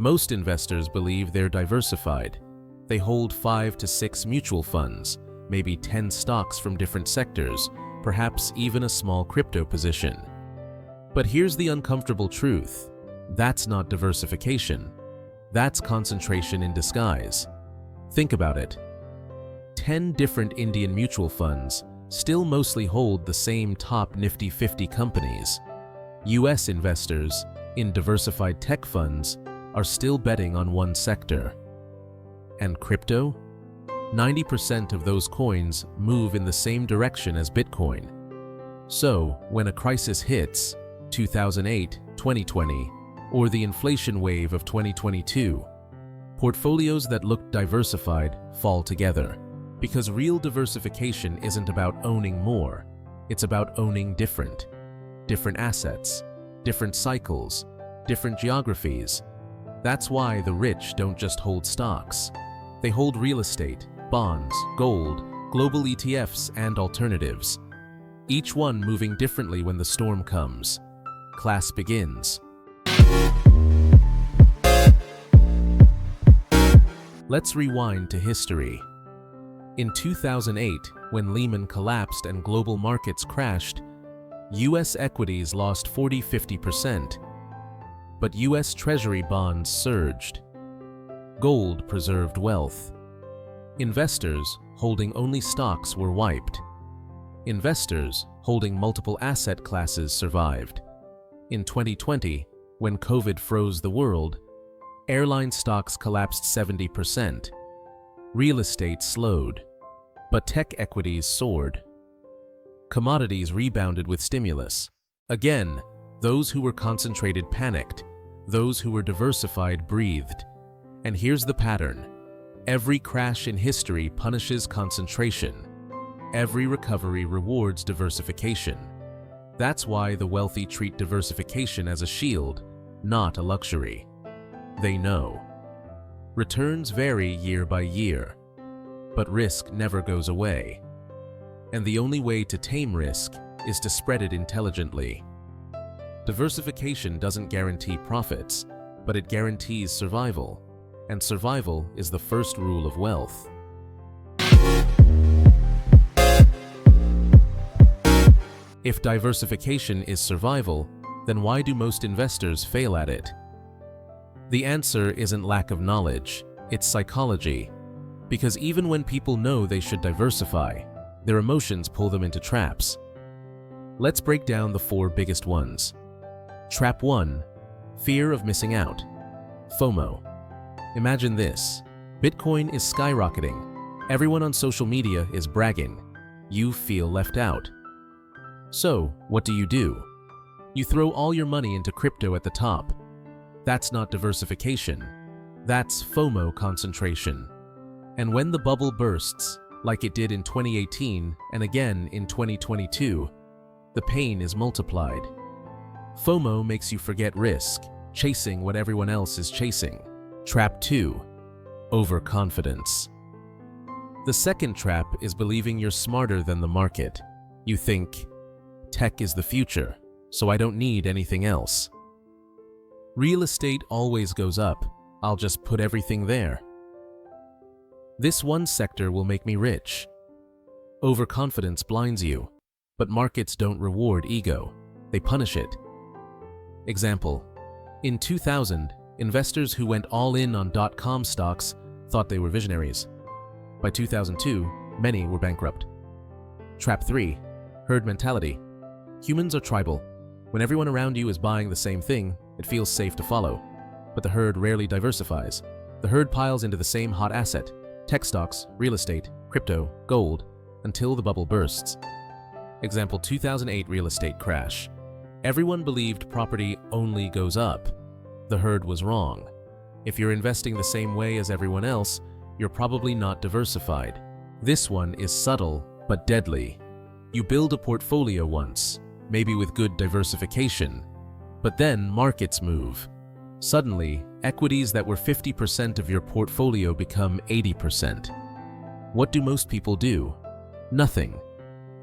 Most investors believe they're diversified. They hold 5 to 6 mutual funds, maybe 10 stocks from different sectors, perhaps even a small crypto position. But here's the uncomfortable truth. That's not diversification. That's concentration in disguise. Think about it. 10 different Indian mutual funds still mostly hold the same top Nifty 50 companies. US investors in diversified tech funds are still betting on one sector. And crypto? 90% of those coins move in the same direction as Bitcoin. So, when a crisis hits, 2008, 2020, or the inflation wave of 2022, portfolios that looked diversified fall together. Because real diversification isn't about owning more, it's about owning different assets, different cycles, different geographies. That's why the rich don't just hold stocks. They hold real estate, bonds, gold, global ETFs, and alternatives. Each one moving differently when the storm comes. Class begins. Let's rewind to history. In 2008, when Lehman collapsed and global markets crashed, US equities lost 40–50%, but US Treasury bonds surged. Gold preserved wealth. Investors holding only stocks were wiped. Investors holding multiple asset classes survived. In 2020, when COVID froze the world, airline stocks collapsed 70%. Real estate slowed, but tech equities soared. Commodities rebounded with stimulus. Again, those who were concentrated panicked. Those who were diversified breathed. And here's the pattern. Every crash in history punishes concentration. Every recovery rewards diversification. That's why the wealthy treat diversification as a shield, not a luxury. They know. Returns vary year by year, but risk never goes away. And the only way to tame risk is to spread it intelligently. Diversification doesn't guarantee profits, but it guarantees survival. And survival is the first rule of wealth. If diversification is survival, then why do most investors fail at it? The answer isn't lack of knowledge, it's psychology. Because even when people know they should diversify, their emotions pull them into traps. Let's break down the 4 biggest ones. Trap 1. Fear of missing out. FOMO. Imagine this. Bitcoin is skyrocketing. Everyone on social media is bragging. You feel left out. So, what do? You throw all your money into crypto at the top. That's not diversification. That's FOMO concentration. And when the bubble bursts, like it did in 2018 and again in 2022, the pain is multiplied. FOMO makes you forget risk, chasing what everyone else is chasing. Trap 2. Overconfidence. The second trap is believing you're smarter than the market. You think, tech is the future, so I don't need anything else. Real estate always goes up. I'll just put everything there. This one sector will make me rich. Overconfidence blinds you, but markets don't reward ego. They punish it. Example. In 2000, investors who went all in on .com stocks thought they were visionaries. By 2002, many were bankrupt. Trap 3. Herd mentality. Humans are tribal. When everyone around you is buying the same thing, it feels safe to follow. But the herd rarely diversifies. The herd piles into the same hot asset, tech stocks, real estate, crypto, gold, until the bubble bursts. Example 2008 real estate crash. Everyone believed property only goes up. The herd was wrong. If you're investing the same way as everyone else, you're probably not diversified. This one is subtle but deadly. You build a portfolio once, maybe with good diversification, but then markets move. Suddenly, equities that were 50% of your portfolio become 80%. What do most people do? Nothing.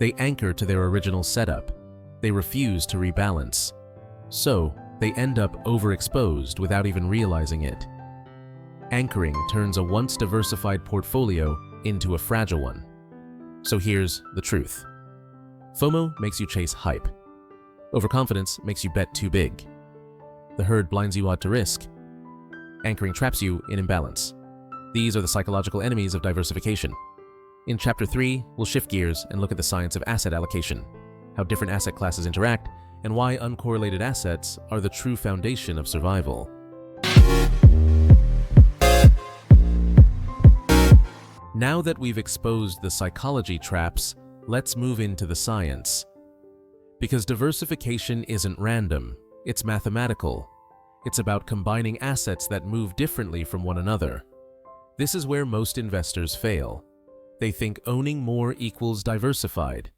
They anchor to their original setup. They refuse to rebalance. So, they end up overexposed without even realizing it. Anchoring turns a once diversified portfolio into a fragile one. So here's the truth. FOMO makes you chase hype. Overconfidence makes you bet too big. The herd blinds you out to risk. Anchoring traps you in imbalance. These are the psychological enemies of diversification. In Chapter 3, we'll shift gears and look at the science of asset allocation, how different asset classes interact, and why uncorrelated assets are the true foundation of survival. Now that we've exposed the psychology traps, let's move into the science. Because diversification isn't random, it's mathematical. It's about combining assets that move differently from one another. This is where most investors fail. They think owning more equals diversified.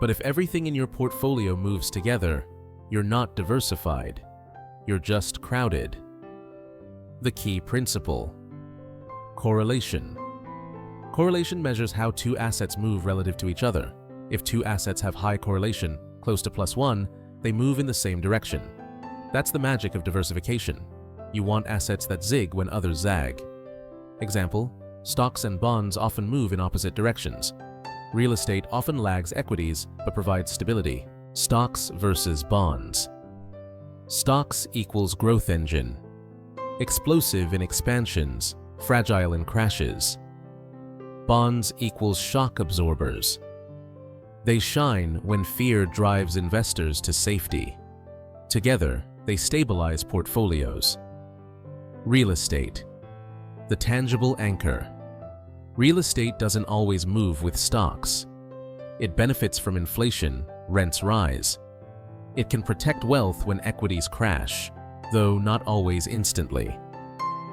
But if everything in your portfolio moves together, you're not diversified. You're just crowded. The key principle: correlation. Correlation measures how two assets move relative to each other. If two assets have high correlation, close to +1, they move in the same direction. That's the magic of diversification. You want assets that zig when others zag. Example: stocks and bonds often move in opposite directions. Real estate often lags equities but provides stability. Stocks versus bonds. Stocks equals growth engine. Explosive in expansions, fragile in crashes. Bonds equals shock absorbers. They shine when fear drives investors to safety. Together, they stabilize portfolios. Real estate. The tangible anchor. Real estate doesn't always move with stocks. It benefits from inflation, rents rise. It can protect wealth when equities crash, though not always instantly.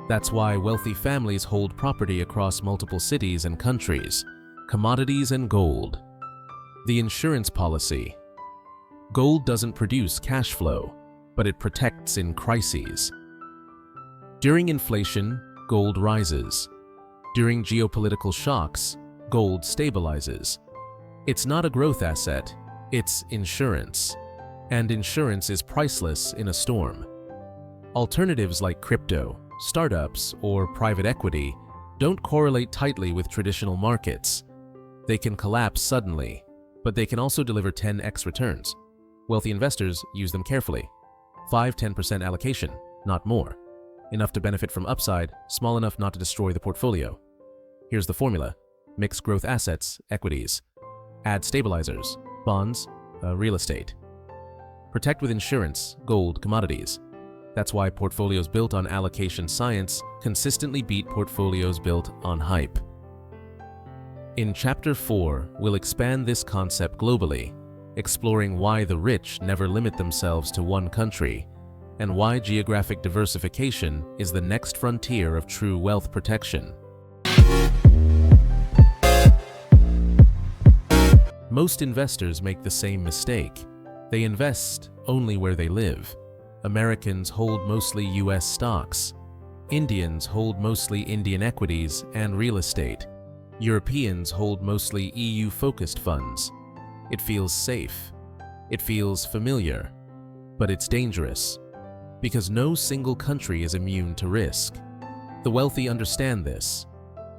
That's why wealthy families hold property across multiple cities and countries, commodities and gold. The insurance policy. Gold doesn't produce cash flow, but it protects in crises. During inflation, gold rises. During geopolitical shocks, gold stabilizes. It's not a growth asset, it's insurance. And insurance is priceless in a storm. Alternatives like crypto, startups, or private equity don't correlate tightly with traditional markets. They can collapse suddenly, but they can also deliver 10x returns. Wealthy investors use them carefully. 5–10% allocation, not more. Enough to benefit from upside, small enough not to destroy the portfolio. Here's the formula: mix growth assets, equities. Add stabilizers, bonds, real estate. Protect with insurance, gold, commodities. That's why portfolios built on allocation science consistently beat portfolios built on hype. In Chapter 4, we'll expand this concept globally, exploring why the rich never limit themselves to one country, and why geographic diversification is the next frontier of true wealth protection. Most investors make the same mistake. They invest only where they live. Americans hold mostly US stocks. Indians hold mostly Indian equities and real estate. Europeans hold mostly EU-focused funds. It feels safe. It feels familiar. But it's dangerous, because no single country is immune to risk. The wealthy understand this.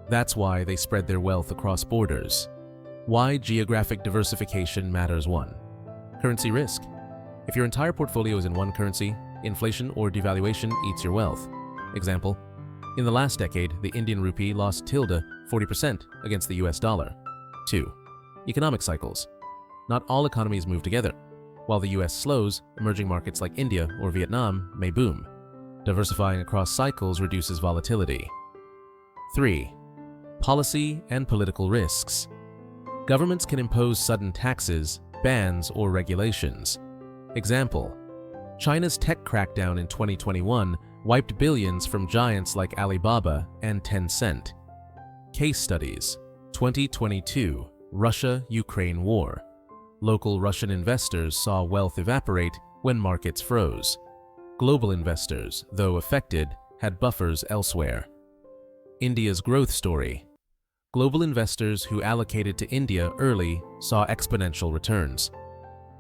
That's why they spread their wealth across borders. Why geographic diversification matters. 1. Currency risk. If your entire portfolio is in one currency, inflation or devaluation eats your wealth. Example: in the last decade, the Indian rupee lost 40% against the US dollar. 2. Economic cycles. Not all economies move together. While the US slows, emerging markets like India or Vietnam may boom. Diversifying across cycles reduces volatility. 3. Policy and political risks. Governments can impose sudden taxes, bans, or regulations. Example: China's tech crackdown in 2021 wiped billions from giants like Alibaba and Tencent. Case studies: 2022 Russia-Ukraine war. Local Russian investors saw wealth evaporate when markets froze. Global investors, though affected, had buffers elsewhere. India's growth story. Global investors who allocated to India early saw exponential returns.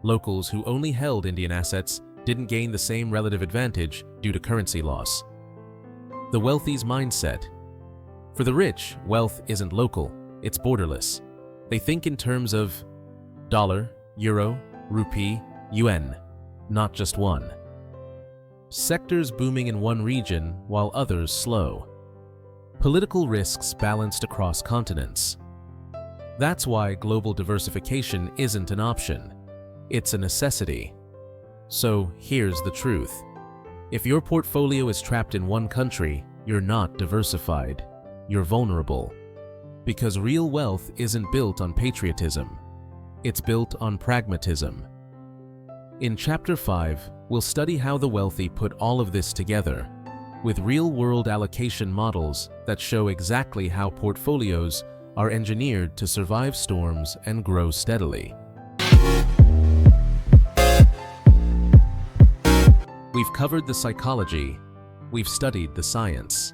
Locals who only held Indian assets didn't gain the same relative advantage due to currency loss. The wealthy's mindset. For the rich, wealth isn't local, it's borderless. They think in terms of dollar, euro, rupee, yuan, not just one. Sectors booming in one region while others slow. Political risks balanced across continents. That's why global diversification isn't an option. It's a necessity. So here's the truth. If your portfolio is trapped in one country, you're not diversified. You're vulnerable. Because real wealth isn't built on patriotism. It's built on pragmatism. In Chapter 5, we'll study how the wealthy put all of this together, with real-world allocation models that show exactly how portfolios are engineered to survive storms and grow steadily. We've covered the psychology, we've studied the science.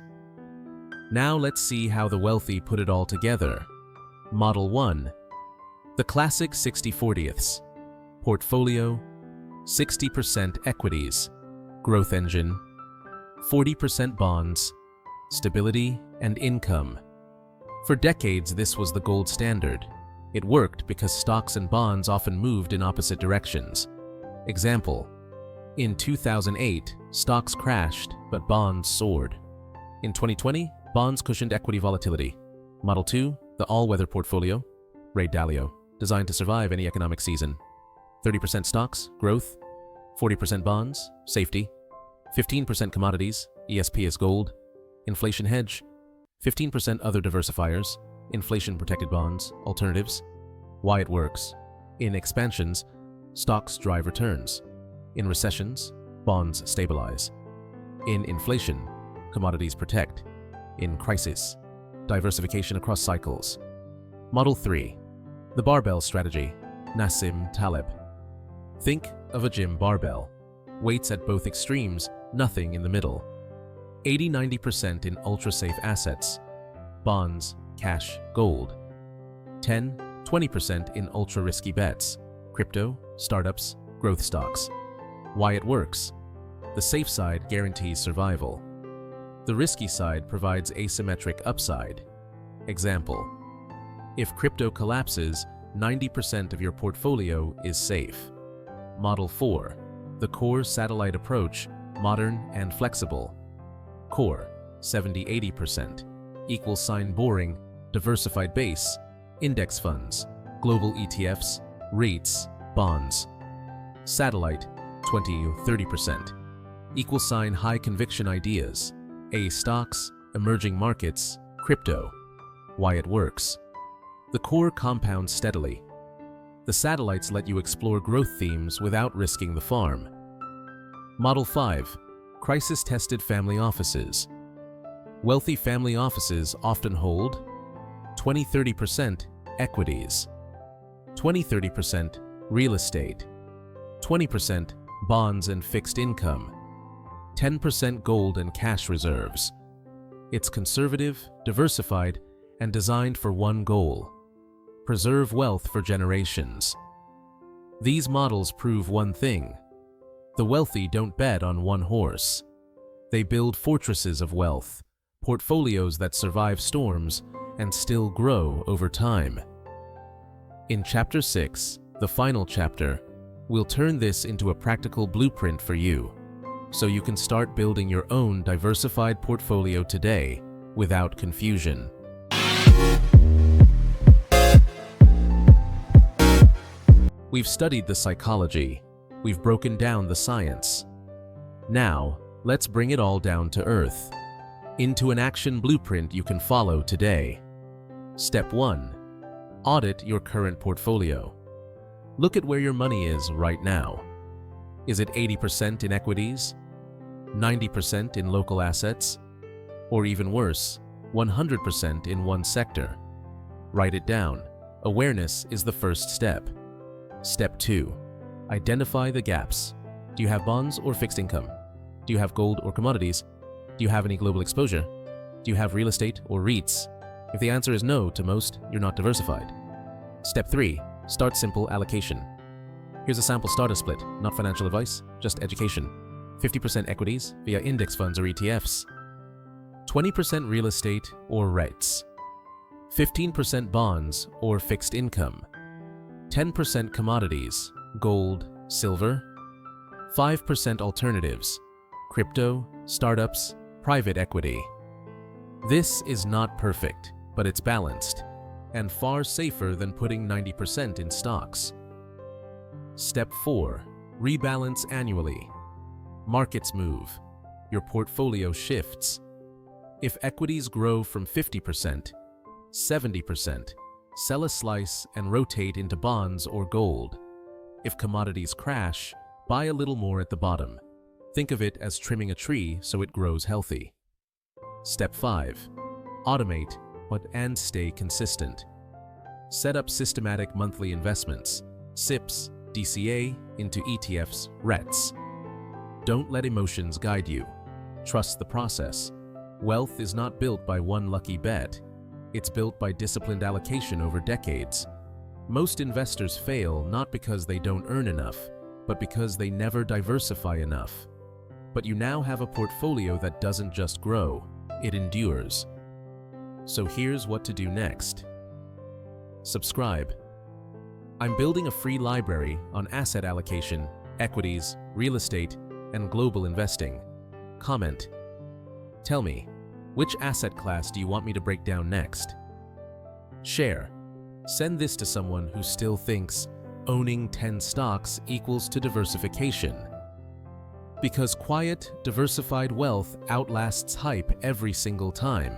Now let's see how the wealthy put it all together. Model 1. The classic 60/40ths. Portfolio, 60% equities, growth engine, 40% bonds, stability and income. For decades, this was the gold standard. It worked because stocks and bonds often moved in opposite directions. Example: in 2008, stocks crashed, but bonds soared. In 2020, bonds cushioned equity volatility. Model 2, the all-weather portfolio, Ray Dalio, designed to survive any economic season. 30% stocks, growth, 40% bonds, safety, 15% commodities, ESP is gold, inflation hedge, 15% other diversifiers, inflation-protected bonds, alternatives. Why it works. In expansions, stocks drive returns. In recessions, bonds stabilize. In inflation, commodities protect. In crisis, diversification across cycles. Model 3. The Barbell Strategy, Nassim Taleb. Think of a gym barbell. Weights at both extremes, nothing in the middle. 80–90% in ultra-safe assets, bonds, cash, gold. 10–20% in ultra-risky bets, crypto, startups, growth stocks. Why it works. The safe side guarantees survival. The risky side provides asymmetric upside. Example: if crypto collapses, 90% of your portfolio is safe. Model 4. The core satellite approach, modern and flexible. Core, 70–80%. Equal sign boring, diversified base, index funds, global ETFs, REITs, bonds. Satellite, 20–30%. Equal sign high conviction ideas, A stocks, emerging markets, crypto. Why it works. The core compounds steadily. The satellites let you explore growth themes without risking the farm. Model 5. Crisis-tested family offices. Wealthy family offices often hold 20–30% equities, 20–30% real estate, 20% bonds and fixed income, 10% gold and cash reserves. It's conservative, diversified, and designed for one goal: preserve wealth for generations. These models prove one thing. The wealthy don't bet on one horse. They build fortresses of wealth, portfolios that survive storms and still grow over time. In Chapter 6, the final chapter, we'll turn this into a practical blueprint for you, so you can start building your own diversified portfolio today without confusion. We've studied the psychology. We've broken down the science. Now, let's bring it all down to earth, into an action blueprint you can follow today. Step 1. Audit your current portfolio. Look at where your money is right now. Is it 80% in equities, 90% in local assets, or even worse, 100% in one sector? Write it down. Awareness is the first step. Step 2. Identify the gaps. Do you have bonds or fixed income? Do you have gold or commodities? Do you have any global exposure? Do you have real estate or REITs? If the answer is no to most, you're not diversified. Step 3. Start simple allocation. Here's a sample starter split, not financial advice, just education. 50% equities via index funds or ETFs. 20% real estate or REITs. 15% bonds or fixed income. 10% commodities, gold, silver. 5% alternatives, crypto, startups, private equity. This is not perfect, but it's balanced and far safer than putting 90% in stocks. Step 4. Rebalance annually. Markets move. Your portfolio shifts. If equities grow from 50%, 70%, sell a slice and rotate into bonds or gold. If commodities crash, buy a little more at the bottom. Think of it as trimming a tree so it grows healthy. Step 5. Automate and stay consistent. Set up systematic monthly investments, SIPs, DCA, into ETFs, REITs. Don't let emotions guide you. Trust the process. Wealth is not built by one lucky bet. It's built by disciplined allocation over decades. Most investors fail not because they don't earn enough, but because they never diversify enough. But you now have a portfolio that doesn't just grow, it endures. So here's what to do next. Subscribe. I'm building a free library on asset allocation, equities, real estate, and global investing. Comment. Tell me, which asset class do you want me to break down next? Share. Send this to someone who still thinks owning 10 stocks equals to diversification. Because quiet, diversified wealth outlasts hype every single time.